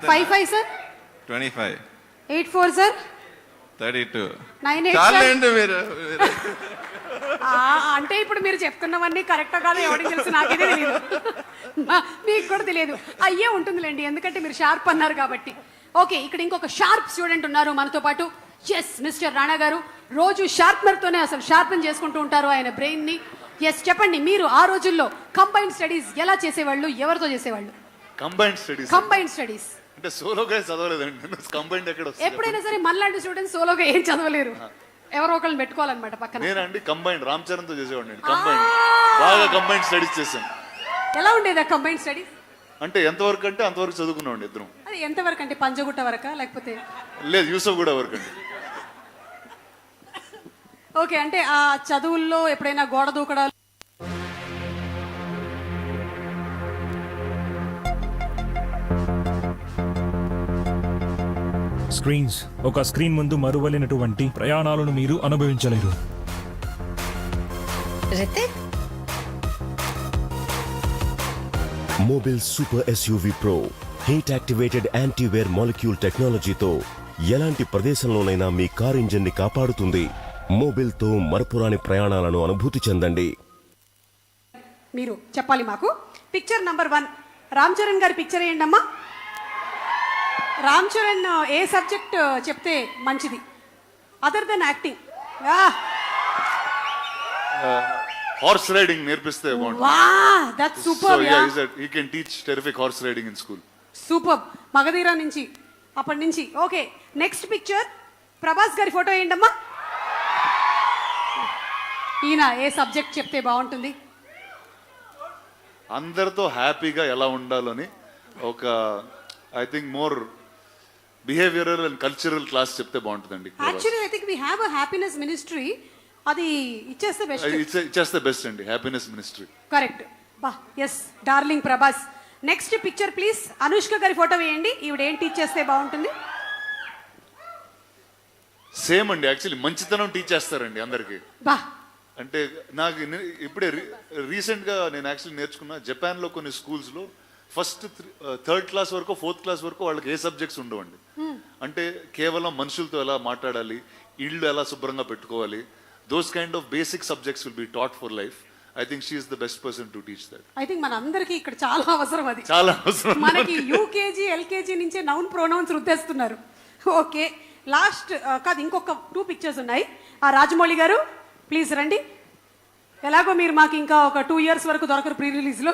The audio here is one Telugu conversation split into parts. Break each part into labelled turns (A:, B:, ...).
A: 55 సార్
B: 25
A: 84 సార్
B: 32
A: 98
B: చాలండి మీరు
A: అంటే ఇప్పుడు మీరు చెప్తున్నవన్నీ కరెక్టా కాదు ఎవరికి తెలుసు నాకైతే తెలియదు మీకు కూడా తెలియదు అయ్యే ఉంటుందిలేండి ఎందుకంటే మీరు షార్ప్ అన్నారు కాబట్టి ఓకే ఇక్కడ ఇంకొక షార్ప్ స్టూడెంట్ ఉన్నారు మనతో పాటు ఎస్ మిస్టర్ రాణా గారు రోజు షార్ప్నర్తోనే అసలు షార్పన్ చేసుకుంటూ ఉంటారు ఆయన బ్రెయిన్ని ఎస్ చెప్పండి మీరు ఆ రోజుల్లో కంబైన్డ్ స్టడీస్ ఎలా చేసేవాళ్ళు ఎవరితో చేసేవాళ్ళు కంబైన్డ్ స్టడీస్
C: అంటే సోలోగా చదవలేదండి కంబైన్డ్ ఎక్కడ వస్తుంది
A: ఎప్పుడైనా సరే మనలాంటి స్టూడెంట్స్ సోలోగా ఏం చదవలేరు ఎవరో ఒకళ్ళని పెట్టుకోవాలన్నమాట పక్కన
C: నేనండి కంబైన్డ్ రామ్ చరణ్ తో చేసేవాడిని కంబైన్డ్ బాగా కంబైన్డ్ స్టడీస్ చేశాం
A: ఎలా ఉండేది కంబైన్డ్ స్టడీస్
C: అంటే ఎంతవరకు అంటే అంతవరకు చదువుకున్నామండి ఇద్దరం
A: అది ఎంతవరకు అంటే పంజగుట్ట వరకా లేకపోతే
C: లేదు యూసఫ్ కూడా వరకు అండి
A: ఓకే అంటే ఆ చదువుల్లో ఎప్పుడైనా గోడ దూకడాలు
D: స్క్రీన్స్ ఒక స్క్రీన్ ముందు మరువలేనటువంటి ప్రయాణాలను మీరు అనుభవించలేరు.
E: Mobil Super SUV Pro heat activated antiwear molecule టెక్నాలజీతో ఎలాంటి ప్రదేశంలోనైనా మీ కార్ ఇంజిన్ ని కాపాడుతుంది. మోబిల్తో మరపురాని ప్రయాణాలను అనుభూతి చెందండి.
A: మీరు చెప్పాలి మాకు. పిక్చర్ నంబర్ 1 రామ్ చరణ్ గారి పిక్చర్ ఏంటమ్మా? రామ్ చరణ్ ఏ సబ్జెక్ట్ చెప్తే మంచిది other than acting?
C: Horse riding నేర్పిస్తే బాగుంటుంది.
A: Wow that's super.
C: He can teach terrific horse riding in school.
A: Super. Magadheera నుంచి అప్పటి నుంచి. ఓకే నెక్స్ట్ పిక్చర్ ప్రభాస్ గారి ఫోటో ఏంటమ్మా? ఈయన ఏ సబ్జెక్ట్ చెప్తే బాగుంటుంది?
C: అందరితో హ్యాపీగా ఎలా ఉండాలని ఒక I think more behavioural and cultural class చెప్తే బాగుంటుందండి.
A: Actually I think we have a happiness ministry. అది ఇచ్చేస్తే బెస్ట్.
C: ఇచ్చేస్తే బెస్ట్ అండి హ్యాపీనెస్ మినిస్ట్రీ.
A: కరెక్ట్. బా yes darling Prabhas. Next picture please. Anushka గారి ఫోటో వేయండి. ఈవిడ ఏం టీచ్ చేస్తే బాగుంటుంది?
C: సేమ్ అండి యాక్చువల్లీ మంచితనం టీచ్ చేస్తారండి అందరికి.
A: బా
C: అంటే నాకు ఇప్పుడే రీసెంట్గా నేను యాక్చువల్లీ నేర్చుకున్నా జపాన్లో కొన్ని స్కూల్స్లో ఫస్ట్ 3rd క్లాస్ వరకు 4th క్లాస్ వరకు వాళ్ళకి ఏ సబ్జెక్ట్స్ ఉండవండి. అంటే కేవలం మనుషులతో ఎలా మాట్లాడాలి, ఇళ్ళు ఎలా శుభ్రంగా పెట్టుకోవాలి, those kind of basic subjects will be taught for life. I think she is the best person to teach that.
A: I think మన అందరికీ ఇక్కడ చాలా అవసరం అది.
C: చాలా అవసరం.
A: మనకి యూకేజీ ఎల్కేజీ నుంచే నౌన్ ప్రొనౌన్స్ రుద్దేస్తున్నారు. ఓకే లాస్ట్ కాదు ఇంకొక 2 పిక్చర్స్ ఉన్నాయి. ఆ రాజమౌళి గారు ప్లీజ్ రండి. ఎలాగో మీరు మాకు ఇంకా ఒక 2 years వరకు దొరకరు ప్రీ రిలీజ్లో.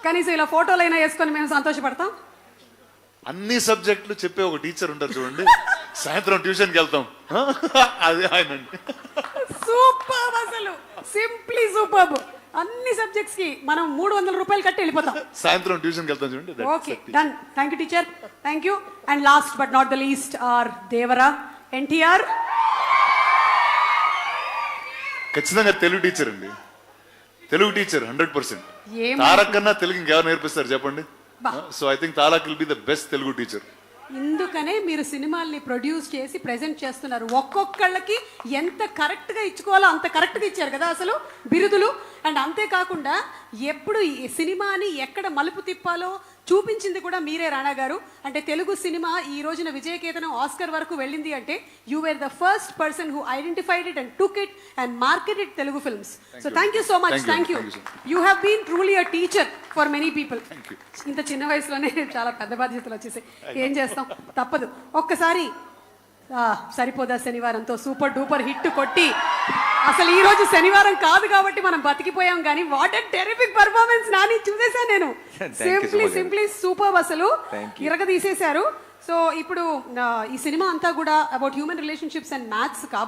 A: కనీసం ఇలా ఫోటోలు అయినా వేసుకొని మేము సంతోషపడతాం.
C: అన్ని సబ్జెక్టులు చెప్పే ఒక టీచర్ ఉంటారు చూడండి. సాయంత్రం ట్యూషన్కి వెళ్తాం అదే ఆయన.
A: సూపర్ అసలు సింప్లీ సూపర్. అన్ని సబ్జెక్ట్స్ కి మనం 300 రూపాయలు కట్టి వెళ్ళిపోతాం.
C: సాయంత్రం ట్యూషన్కి వెళ్తాం చూడండి.
A: Okay done. Thank you teacher. Thank you. And last but not the least our Devara NTR.
C: ఖచ్చితంగా తెలుగు టీచర్ అండి. తెలుగు టీచర్ 100%. తారక్ కన్నా తెలుగు ఇంకెవరు నేర్పిస్తారు చెప్పండి? So I think Tarak will be the best Telugu teacher.
A: ఇందుకనే మీరు సినిమాల్ని ప్రొడ్యూస్ చేసి ప్రెజెంట్ చేస్తున్నారు. ఒక్కొక్కళ్ళకి ఎంత కరెక్ట్గా ఇచ్చుకోవాలో అంత కరెక్ట్గా ఇచ్చారు కదా అసలు బిరుదులు. అండ్ అంతేకాకుండా ఎప్పుడు ఈ సినిమాని ఎక్కడ మలుపు తిప్పాలో చూపించింది కూడా మీరే రాణా గారు. అంటే తెలుగు సినిమా ఈ రోజున విజయకేతనం ఆస్కర్ వరకు వెళ్ళింది అంటే you were the first person who identified it and took it and marketed Telugu films. So thank you so much. Thank you. You have been truly a teacher for many people. ఇంత చిన్న వయసులోనే చాలా పెద్ద బాధ్యతలు వచ్చేసాయి. ఏం చేస్తాం తప్పదు. ఒక్కసారి సరిపోదా శనివారంతో సూపర్ డూపర్ హిట్ కొట్టి అసలు ఈ రోజు శనివారం కాదు కాబట్టి మనం బతికిపోయాం. కానీ what a terrific performance Nani చూసేసా నేను. సింప్లీ సూపర్ అసలు ఇరగదీసేశారు. సో ఇప్పుడు ఈ సినిమా అంతా కూడా about human relationships and maths కాబట్టి